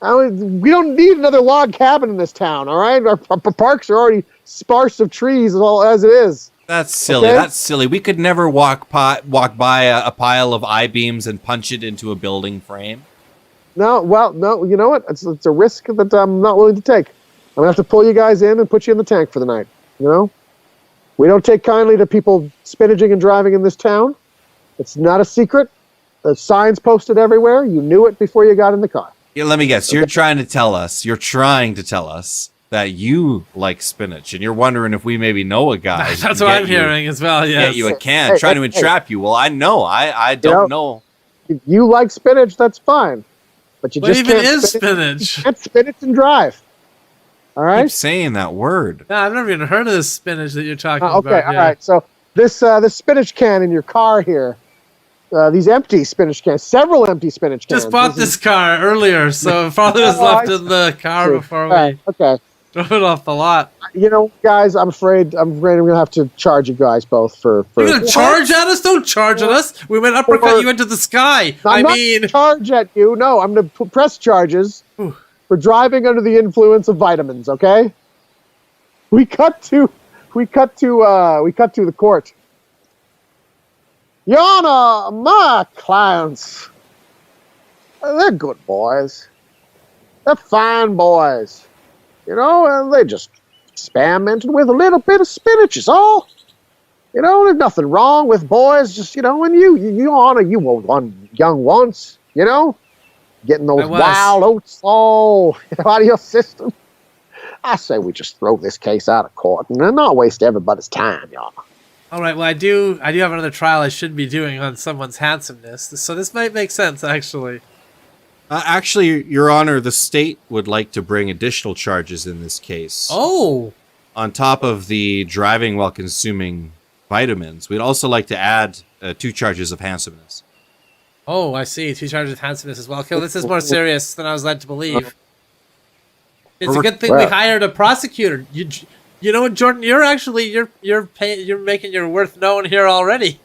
We don't need another log cabin in this town. All right, our parks are already sparse of trees as it is. That's silly. Okay? That's silly. We could never walk by a pile of I-beams and punch it into a building frame. No, you know what? It's a risk that I'm not willing to take. I'm going to have to pull you guys in and put you in the tank for the night. We don't take kindly to people spinaching and driving in this town. It's not a secret. There's signs posted everywhere. You knew it before you got in the car. Yeah, let me guess. Okay. You're trying to tell us that you like spinach, and you're wondering if we maybe know a guy. That's what I'm hearing as well, yes. Get you a can, trying to entrap you. Well, I know. I don't know. If you like spinach, that's fine. But you just even can't is spinach? You can't spinach and drive. All right? Keep saying that word. No, I've never even heard of this spinach that you're talking about. Okay, all right. So this spinach can in your car here, these empty spinach cans, several empty spinach cans. Just bought this car earlier, so it probably was left in the car before we drove it off the lot. Guys, I'm afraid I'm going to have to charge you guys both for You're going to charge at us? Don't charge at us. We went uppercut you into the sky. I'm not going to charge at you. No, I'm going to press charges for driving under the influence of vitamins, okay? We cut to the court. Your Honor, my clients, they're good boys. They're fine boys. And they just experimented with a little bit of spinach is all. There's nothing wrong with boys. Just, and you Honor, you were one young once, getting those wild oats all out of your system. I say we just throw this case out of court and not waste everybody's time, Your Honor. All right, well, I do have another trial I should be doing on someone's handsomeness, so this might make sense, actually. Actually, Your Honor, the state would like to bring additional charges in this case. Oh! On top of the driving while consuming vitamins, we'd also like to add 2 charges of handsomeness. Oh, I see. 2 charges of handsomeness as well. Okay, well, this is more serious than I was led to believe. It's a good thing we hired a prosecutor. You know what, Jordan? You're actually you're making your worth known here already.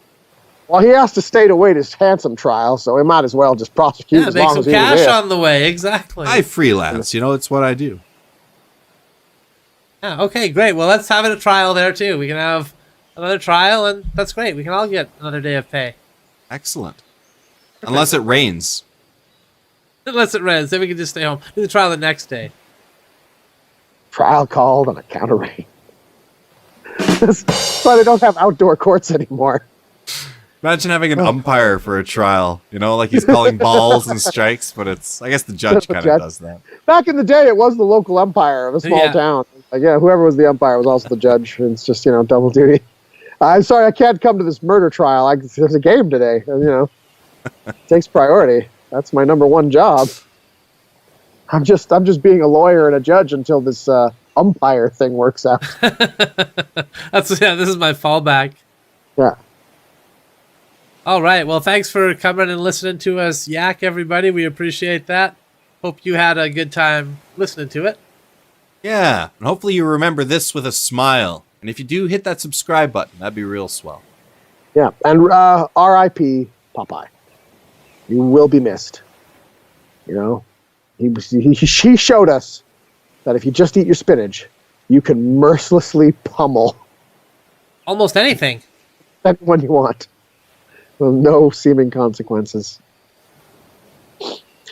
Well, he has to stay to wait his handsome trial, so he might as well just prosecute Yeah, as make long some as he's cash here. on the way. Exactly. I freelance. You know, it's what I do. Yeah, okay, great. Well, let's have a trial there too. We can have another trial, and that's great. We can all get another day of pay. Excellent. Unless it rains. Unless it rains, then we can just stay home. Do the trial the next day. Trial called on account of rain. But they don't have outdoor courts anymore. Imagine having an umpire for a trial. You know, like he's calling balls and strikes, but it's, I guess the judge kind of does that. Back in the day, it was the local umpire of a small town. Like, yeah, whoever was the umpire was also the judge. It's just, double duty. I'm sorry, I can't come to this murder trial. There's a game today. It takes priority. That's my number one job. I'm just being a lawyer and a judge until this umpire thing works out. This is my fallback. Yeah. All right. Well, thanks for coming and listening to us yak, everybody. We appreciate that. Hope you had a good time listening to it. Yeah, and hopefully you remember this with a smile. And if you do, hit that subscribe button. That'd be real swell. Yeah, and R.I.P. Popeye. You will be missed. He showed us that if you just eat your spinach, you can mercilessly pummel Almost anything. anyone you want with no seeming consequences.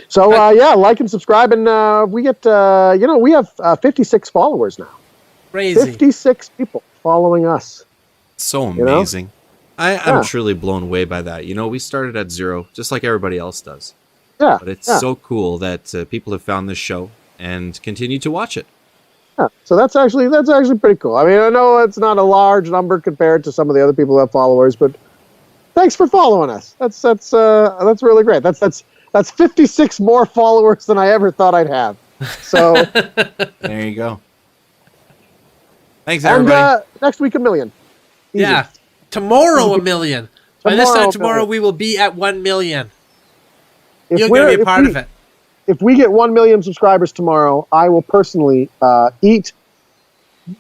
So, like and subscribe, and we get, we have 56 followers now. Crazy. 56 people following us. So amazing. I'm truly blown away by that. We started at 0, just like everybody else does. Yeah. But it's so cool that people have found this show and continue to watch it. Yeah. So that's actually pretty cool. I mean, I know it's not a large number compared to some of the other people who have followers, but thanks for following us. That's really great. That's 56 more followers than I ever thought I'd have. So there you go. Thanks, everybody. And next week, 1 million. Easy. Yeah. Tomorrow, 1 million. By this time tomorrow, we will be at 1 million. You're going to be a part of it. If we get 1 million subscribers tomorrow, I will personally eat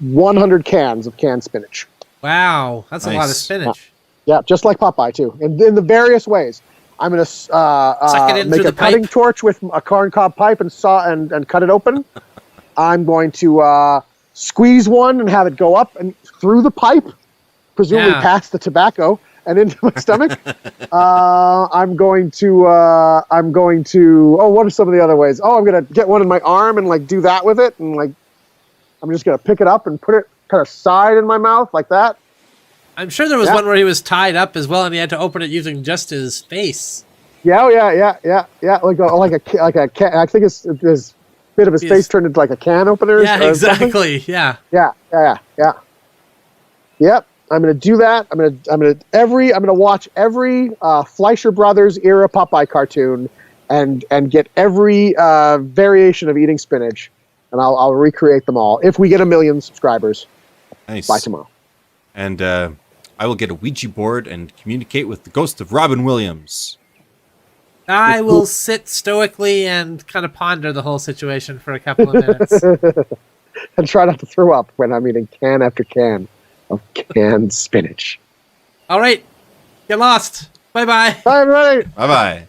100 cans of canned spinach. Wow. That's a lot of spinach. Yeah, just like Popeye, too. And in the various ways. I'm going to make a cutting torch with a corncob pipe and cut it open. I'm going to squeeze one and have it go up and through the pipe, presumably past the tobacco and into my stomach. I'm going to, what are some of the other ways? Oh, I'm going to get one in my arm and do that with it. And I'm just going to pick it up and put it kind of side in my mouth like that. I'm sure there was one where he was tied up as well, and he had to open it using just his face. Yeah. Like a can. I think his bit of his face turned into like a can opener. Yeah, exactly. Yeah. Yep. I'm gonna do that. I'm gonna watch every Fleischer Brothers era Popeye cartoon, and get every variation of eating spinach, and I'll recreate them all if we get 1 million subscribers. Nice. By tomorrow. And I will get a Ouija board and communicate with the ghost of Robin Williams. I will sit stoically and kind of ponder the whole situation for a couple of minutes. And try not to throw up when I'm eating can after can of canned spinach. All right. Get lost. Bye-bye. Bye, everybody. Bye-bye.